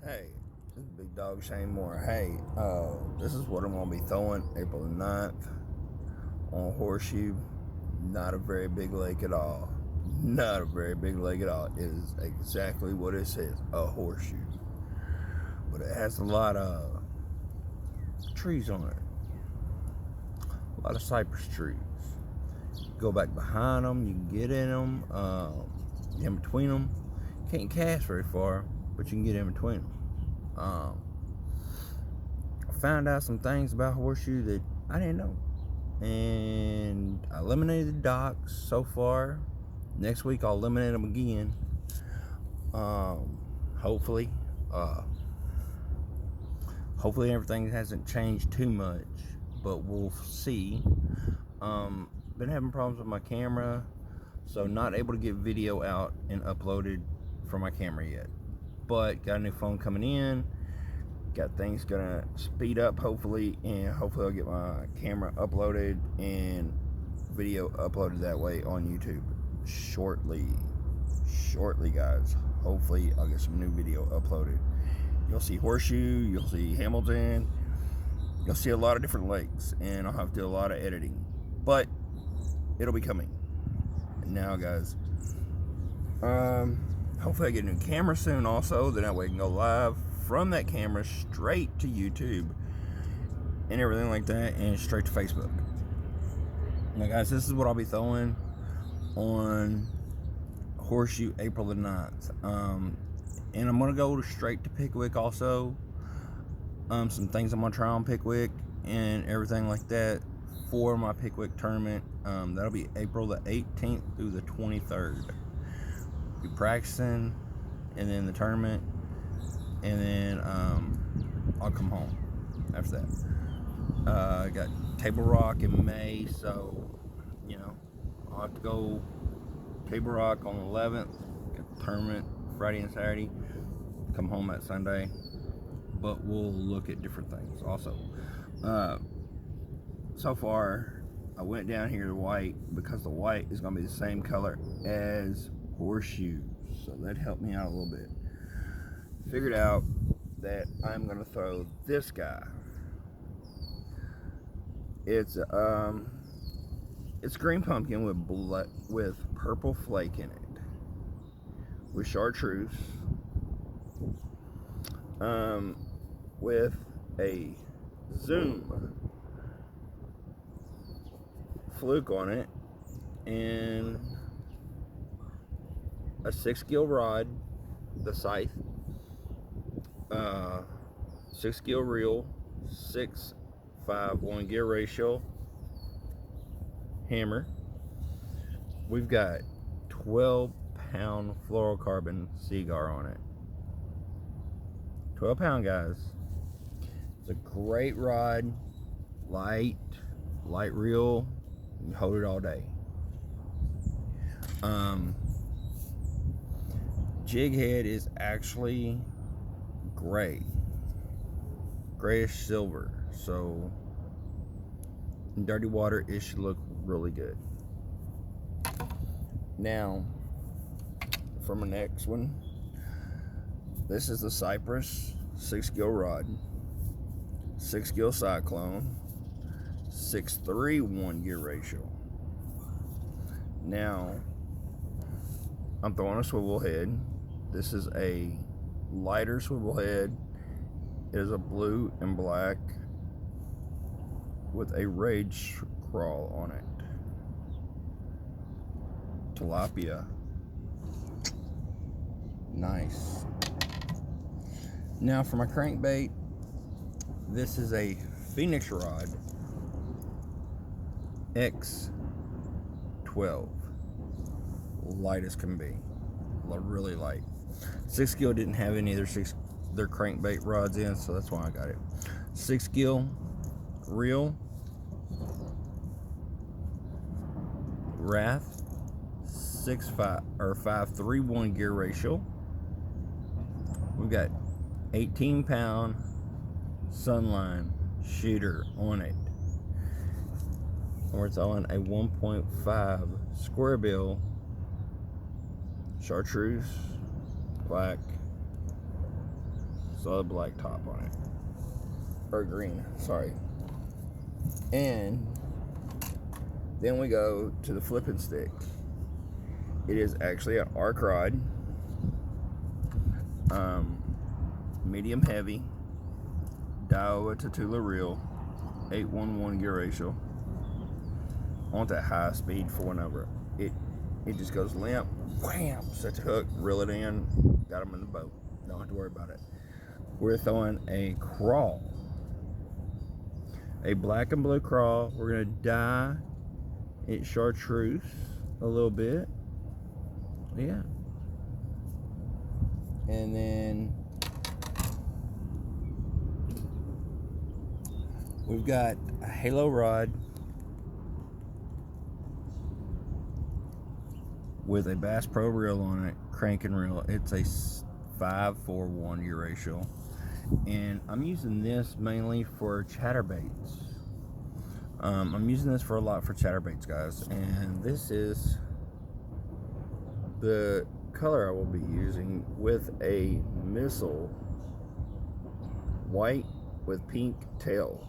Hey, this is Big Dog Shane Moore. Hey, this is what I'm going to be throwing April the 9th on Horseshoe. Not a very big lake at all. Not a very big lake at all. It is exactly what it says, a horseshoe. But it has a lot of trees on it. A lot of cypress trees. Go back behind them, you can get in them, in between them. Can't cast very far, but you can get in between them. I found out some things about Horseshoe that I didn't know, and I eliminated the docks so far. Next week I'll eliminate them again. Hopefully, hopefully everything hasn't changed too much, but we'll see. Been having problems with my camera, so not able to get video out and uploaded from my camera yet. But got a new phone coming in. Got things gonna speed up hopefully, and hopefully I'll get my camera uploaded and video uploaded that way on YouTube shortly, guys. Hopefully I'll get some new video uploaded. You'll see Horseshoe, you'll see Hamilton, you'll see a lot of different lakes, and I'll have to do a lot of editing, but it'll be coming. Now, guys, hopefully I get a new camera soon also, then that way I can go live from that camera straight to YouTube and everything like that, and straight to Facebook. Now, guys, this is what I'll be throwing on Horseshoe April the 9th. And I'm going to go straight to Pickwick also. Some things I'm going to try on Pickwick and everything like that for my Pickwick tournament. That'll be April the 18th through the 23rd. Be practicing, and then the tournament, and then I'll come home after that. I got Table Rock in May, so you know I'll have to go Table Rock on the 11th. Get the tournament Friday and Saturday. Come home that Sunday, but we'll look at different things also. So far, I went down here to white because the white is going to be the same color as Horseshoe, so that helped me out a little bit. Figured out that I'm going to throw this guy. It's green pumpkin with purple flake in it, with chartreuse, with a zoom fluke on it, and a 6-gill rod, the scythe, 6-gill reel, 6.5 1 gear ratio hammer. We've got 12-pound fluorocarbon Seaguar on it. 12-pound, guys. It's a great rod, light reel. You can hold it all day. Jig head is actually gray, grayish silver, so in dirty water it should look really good. Now for my next one, this is the Cypress 6-gill rod, 6-gill cyclone, 6.3 1 gear ratio. Now I'm throwing a swivel head. This is a lighter swivel head. It is a blue and black with a rage crawl on it. Tilapia. Nice. Now for my crankbait, this is a Phoenix rod X12. Light as can be. Really light. 6-gill didn't have any of their crankbait rods in, so that's why I got it. 6-gill reel, Wrath, 5.3 1 gear ratio. We've got 18-pound Sunline shooter on it. Or it's on a 1.5 square bill chartreuse, black, solid black top on it. Or green, sorry. And then we go to the flipping stick. It is actually an arc rod, medium heavy, Daiwa Tatula reel, 811 gear ratio. I want that high speed for whenever it just goes limp, wham, set the hook, reel it in, got them in the boat. Don't have to worry about it. We're throwing a crawl, a black and blue crawl. We're gonna dye it chartreuse a little bit, yeah, and then we've got a halo rod with a Bass Pro reel on it, cranking reel. It's a 5-4-1 gear ratio, and I'm using this mainly for chatterbaits. I'm using this for a lot for chatterbaits, guys, and this is the color I will be using with a missile, white with pink tail.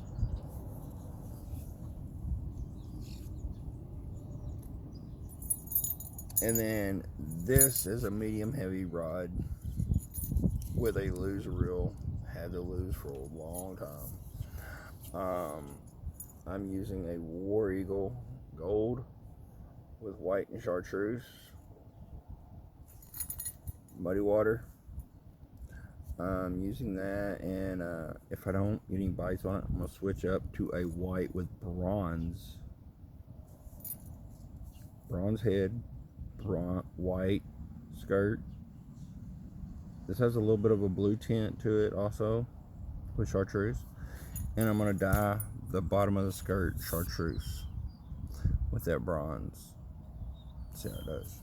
And then this is a medium heavy rod with a lose reel. Had to lose for a long time. I'm using a War Eagle gold with white and chartreuse. Muddy water. I'm using that, and if I don't get any bites on it, I'm gonna switch up to a white with bronze head, white skirt. This has a little bit of a blue tint to it also with chartreuse, and I'm gonna dye the bottom of the skirt chartreuse with that bronze. See how it does.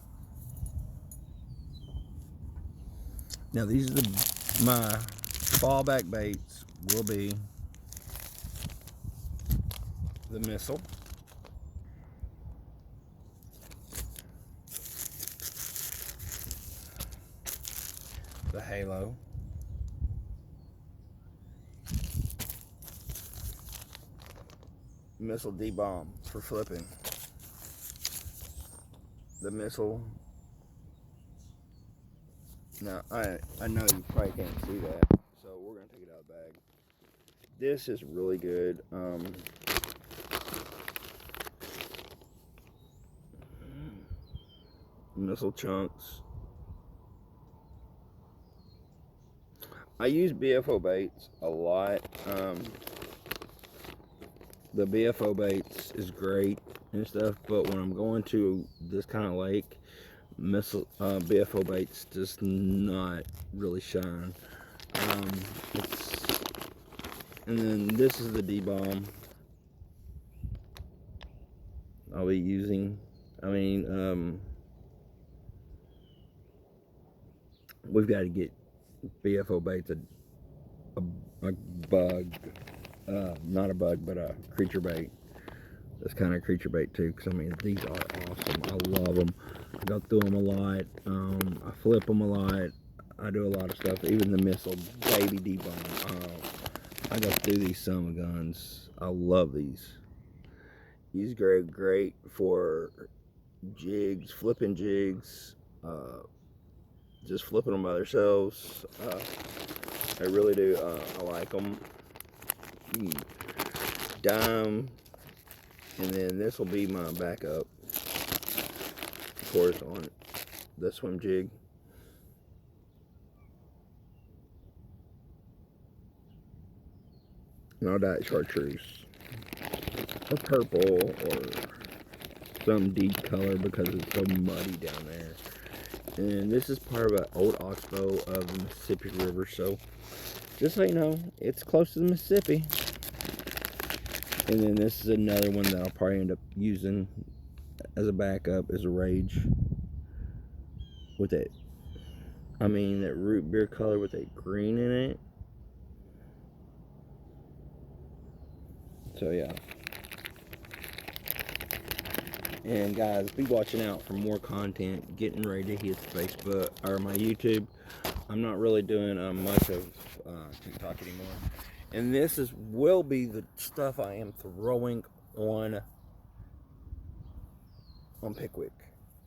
Now these are my fallback baits will be the missile, the halo, missile D-bomb for flipping, the missile. Now I know you probably can't see that, so we're gonna take it out of the bag. This is really good. Missile chunks. I use BFO baits a lot. The BFO baits is great and stuff, but when I'm going to this kind of lake, missile BFO baits does not really shine. And then this is the D-bomb I'll be using. I mean, we've got to get BFO baits a bug, not a bug, but a creature bait. This kind of creature bait too, because I mean these are awesome. I love them. I go through them a lot. I flip them a lot. I do a lot of stuff. Even the missile baby D-bomb. I go through these summer guns. I love these. These are great for jigs, flipping jigs. Just flipping them by themselves. I really do. I like them. Dime, and then this will be my backup, of course, on the swim jig. And I'll dye it chartreuse or purple or some deep color because it's so muddy down there. And this is part of an old oxbow of the Mississippi River, so just so you know, it's close to the Mississippi. And then this is another one that I'll probably end up using as a backup, is a Rage with that, I mean, that root beer color with that green in it. So yeah. And guys, be watching out for more content. Getting ready to hit Facebook or my YouTube. I'm not really doing much of TikTok anymore. And this will be the stuff I am throwing on Pickwick.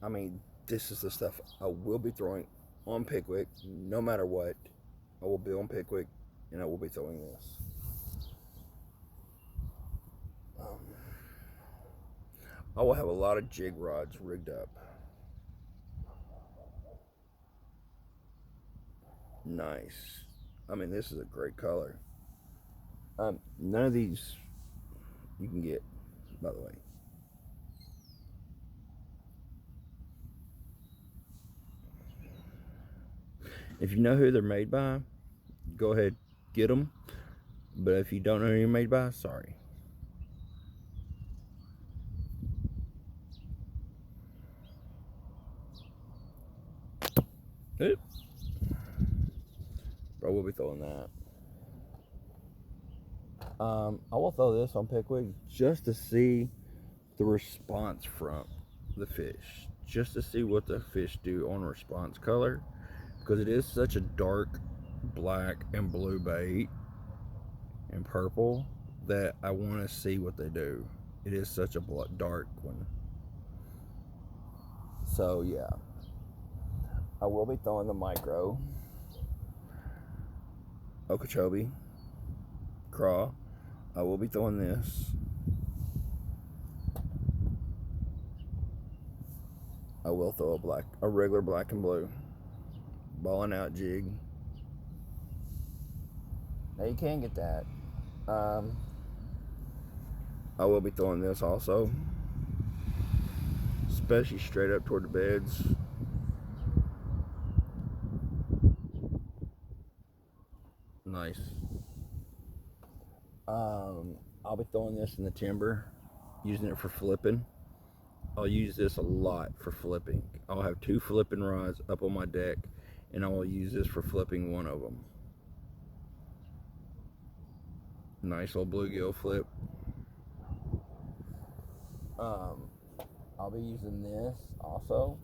I mean, this is the stuff I will be throwing on Pickwick, no matter what. I will be on Pickwick, and I will be throwing this. I will have a lot of jig rods rigged up. Nice. I mean, this is a great color. None of these you can get, by the way. If you know who they're made by, go ahead, get them. But if you don't know who you're made by, sorry. Oop. I will be throwing that. I will throw this on Pickwick just to see the response from the fish. Just to see what the fish do on response color. Because it is such a dark black and blue bait and purple that I want to see what they do. It is such a dark one. So yeah, I will be throwing the micro Okeechobee craw. I will be throwing this. I will throw a regular black and blue balling out jig. Now you can get that. I will be throwing this also, especially straight up toward the beds. Nice. I'll be throwing this in the timber, using it for flipping. I'll use this a lot for flipping. I'll have 2 flipping rods up on my deck, and I will use this for flipping one of them. Nice little bluegill flip. I'll be using this also,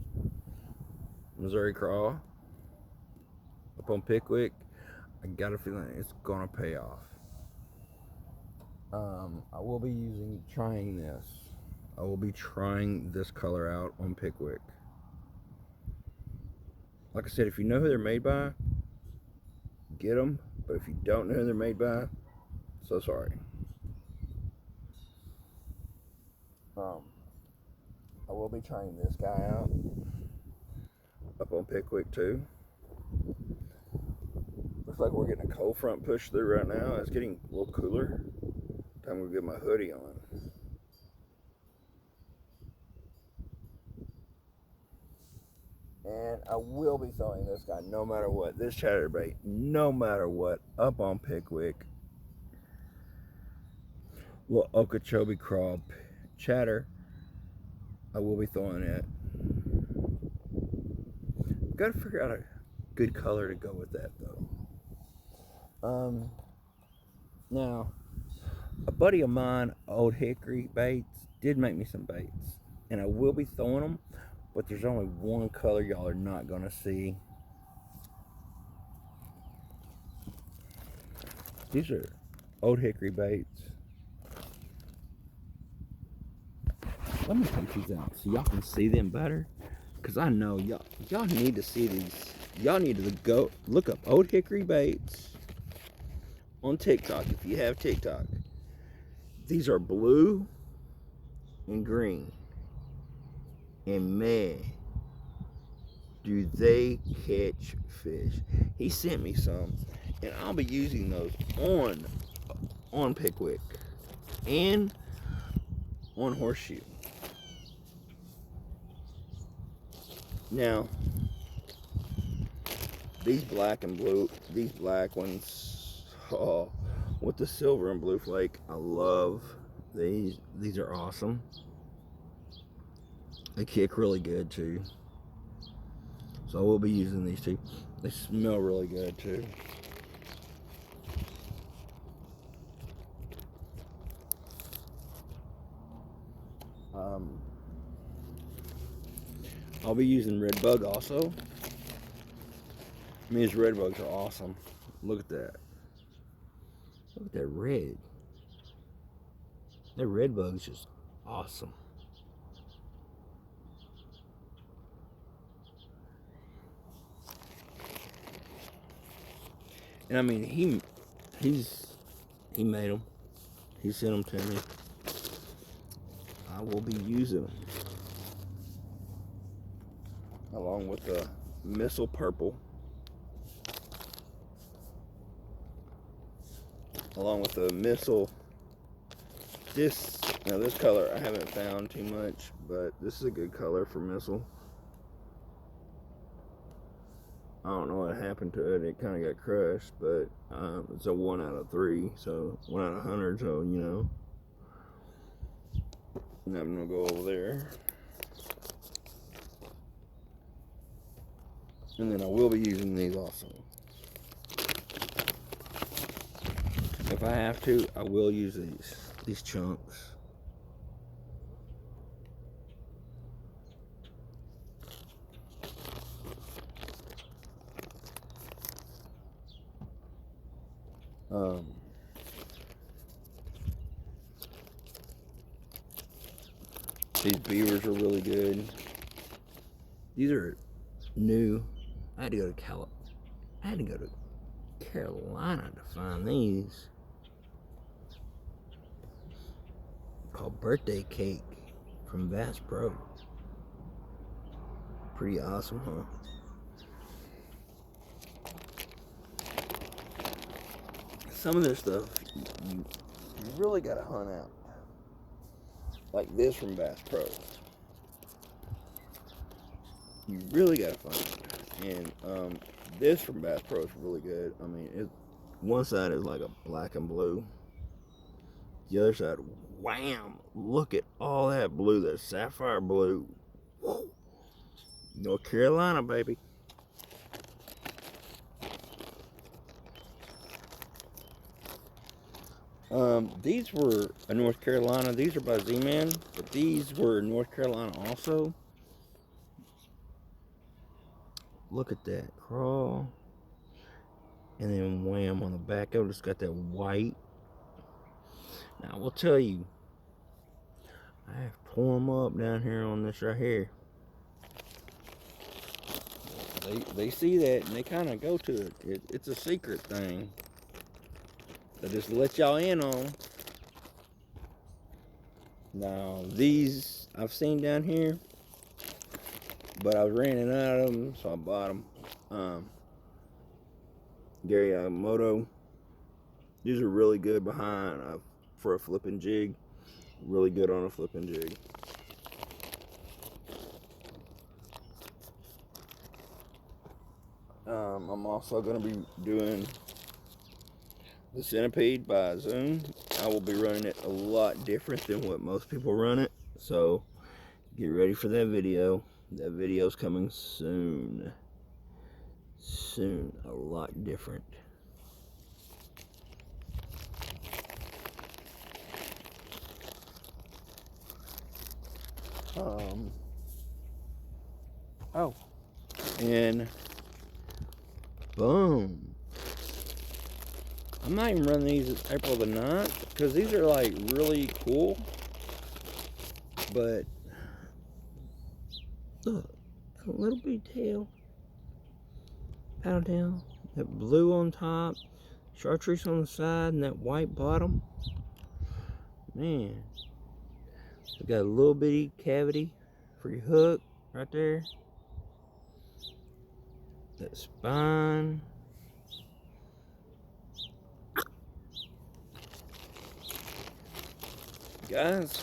Missouri craw, up on Pickwick. I got a feeling it's gonna pay off. I will be trying this. I will be trying this color out on Pickwick. Like I said, if you know who they're made by, get them. But if you don't know who they're made by, so sorry. I will be trying this guy out up on Pickwick too. Looks like we're getting a cold front push through right now. It's getting a little cooler. Time to get my hoodie on. And I will be throwing this guy no matter what. This chatterbait, no matter what, up on Pickwick. Little Okeechobee craw chatter. I will be throwing it. Got to figure out a good color to go with that though. Now, a buddy of mine, Old Hickory Baits, did make me some baits, and I will be throwing them. But there's only one color y'all are not gonna see. These are Old Hickory Baits. Let me take these out so y'all can see them better. Cause I know y'all need to see these. Y'all need to go look up Old Hickory Baits on TikTok if you have TikTok. These are blue and green. And man, do they catch fish. He sent me some, and I'll be using those on Pickwick and on Horseshoe. Now, these black ones, oh, with the silver and blue flake, I love these. These are awesome. They kick really good too. So I will be using these two. They smell really good too. I'll be using Redbug also. I mean, these red bugs are awesome. Look at that. Look at that red. That red bug is just awesome. And I mean, he made them. He sent them to me. I will be using them along with the missile purple, along with the missile. This color I haven't found too much, but this is a good color for missile. I don't know what happened to it. It kind of got crushed, but it's a 1 out of 3, so 1 out of 100. So you know, and I'm gonna go over there, and then I will be using these also. If I have to, I will use these chunks. These beavers are really good. These are new. I had to go to Carolina to find these. Called Birthday Cake from Bass Pro. Pretty awesome, huh? Some of this stuff you really gotta hunt out. Like this from Bass Pro. You really gotta find it. And this from Bass Pro is really good. I mean, one side is like a black and blue. The other side, wham! Look at all that blue, that sapphire blue. Whoa. North Carolina, baby. These were in North Carolina. These are by Z-Man, but these were in North Carolina also. Look at that crawl. And then wham on the back of it. It's got that white. Now, I will tell you, I have tore them up down here on this right here. They see that and they kind of go to it. It's a secret thing. I just let y'all in on. Now, these I've seen down here, but I was running out of them, so I bought them. Gary Yamamoto. These are really good behind for a flipping jig. Really good on a flipping jig. I'm also going to be doing the Centipede by Zoom. I will be running it a lot different than what most people run it. So get ready for that video. That video's coming soon. Soon. A lot different. Oh. And boom. I might even run these April the 9th because these are like really cool. But look, a little bitty tail. Paddle down. That blue on top, chartreuse on the side, and that white bottom. Man. We got a little bitty cavity for your hook right there. That spine. Guys,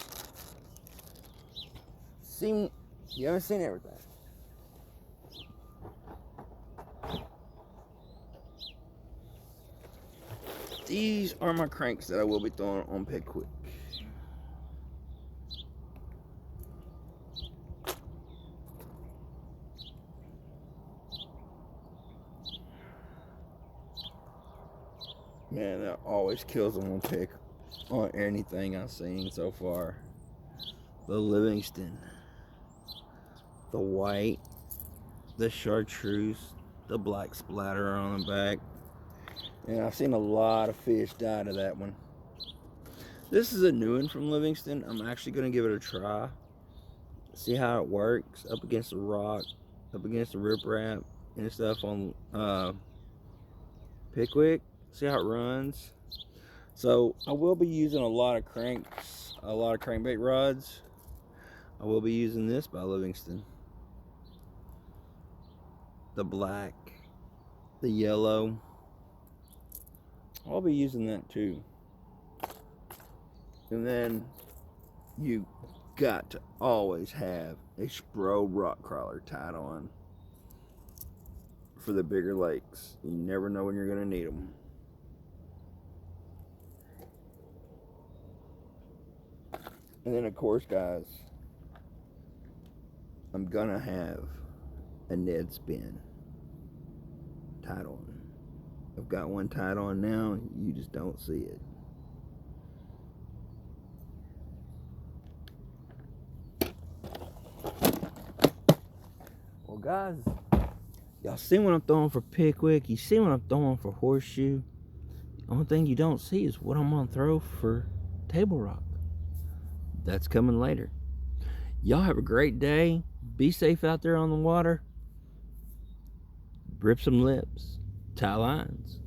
you haven't seen everything. These are my cranks that I will be throwing on Pet Quick. Man, that always kills them on anything I've seen so far. The Livingston, the white, the chartreuse, the black splatter on the back. And I've seen a lot of fish die to that one. This is a new one from Livingston. I'm actually going to give it a try. See how it works up against the rock, up against the riprap and stuff on Pickwick. See how it runs. So I will be using a lot of crankbait rods. I will be using this by Livingston. The black, the yellow. I'll be using that too. And then you got to always have a Spro rock crawler tied on for the bigger lakes. You never know when you're going to need them. And then of course, guys, I'm going to have a Ned Spin tied on. I've got one tied on now, you just don't see it. Well guys, y'all see what I'm throwing for Pickwick, you see what I'm throwing for Horseshoe. The only thing you don't see is what I'm gonna throw for Table Rock. That's coming later. Y'all have a great day. Be safe out there on the water. Rip some lips. Tie lines.